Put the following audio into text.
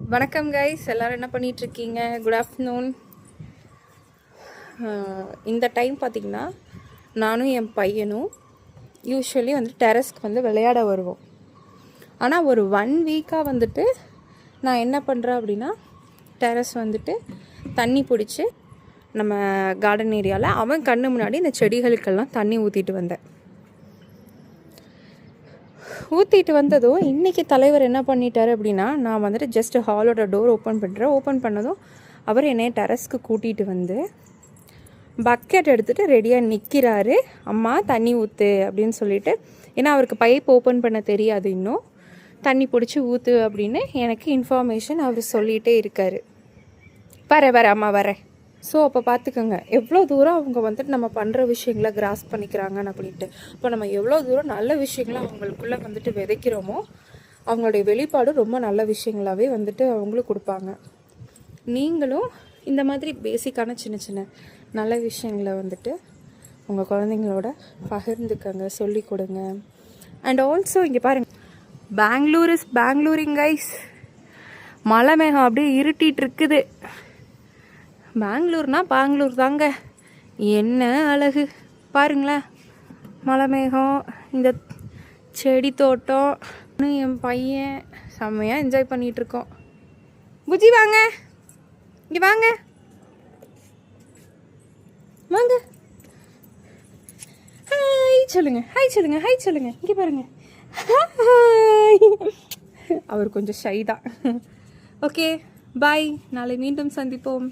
வணக்கம் கைஸ், எல்லோரும் என்ன பண்ணிகிட்ருக்கீங்க? Good afternoon. இந்த டைம் பார்த்திங்கன்னா நானும் என் பையனும் யூஸ்வலி டெரஸ்க்கு விளையாட வருவோம். ஆனால் ஒரு 1 வீக்காக நான் என்ன பண்ணுறேன் அப்படின்னா, டெரஸ் தண்ணி பிடிச்சி நம்ம கார்டன் ஏரியாவில் அவன் கண்ணு முன்னாடி இந்த செடிகளுக்கெல்லாம் தண்ணி ஊற்றிட்டு வந்தேன். ஊற்றிட்டு வந்ததும் இன்றைக்கி தலைவர் என்ன பண்ணிட்டார் அப்படின்னா, நான் ஜஸ்ட் ஹாலோட டோர் ஓப்பன் பண்ணதும் அவர் என்னை டெரஸ்க்கு கூட்டிகிட்டு வந்து பக்கெட் எடுத்துகிட்டு ரெடியாக நிற்கிறாரு. அம்மா தண்ணி ஊற்று அப்படின்னு சொல்லிட்டு. ஏன்னா அவருக்கு பைப் ஓப்பன் பண்ண தெரியாது, இன்னும் தண்ணி பிடிச்சி ஊற்று அப்படின்னு எனக்கு இன்ஃபர்மேஷன் அவர் சொல்லிகிட்டே இருக்கார். வர அம்மா வரேன். ஸோ அப்போ பார்த்துக்கோங்க எவ்வளோ தூரம் அவங்க நம்ம பண்ணுற விஷயங்களை கிராஸ் பண்ணிக்கிறாங்கன்னு அப்படின்ட்டு. இப்போ நம்ம எவ்வளோ தூரம் நல்ல விஷயங்களை அவங்களுக்குள்ளே விதைக்கிறோமோ அவங்களுடைய வெளிப்பாடு ரொம்ப நல்ல விஷயங்களாகவே அவங்களும் கொடுப்பாங்க. நீங்களும் இந்த மாதிரி பேசிக்கான சின்ன சின்ன நல்ல விஷயங்களை உங்கள் குழந்தைங்களோட பகிர்ந்துக்கங்க, சொல்லி கொடுங்க. அண்ட் ஆல்சோ இங்கே பாருங்கள், பெங்களூரிங் கைஸ். மழை மேகம் அப்படியே இருட்டிகிட்டு இருக்குது. பெங்களூர் தாங்க, என்ன அழகு பாருங்களேன். மலை மேகம், இந்த செடி தோட்டம், என் பையன் செம்மையாக என்ஜாய் பண்ணிகிட்ருக்கோம். புஜி வாங்க, இங்கே வாங்க வாங்க. ஹாய் சொல்லுங்க. இங்கே பாருங்க. அவர் கொஞ்சம் ஷை தான். ஓகே பாய், நாளை மீண்டும் சந்திப்போம்.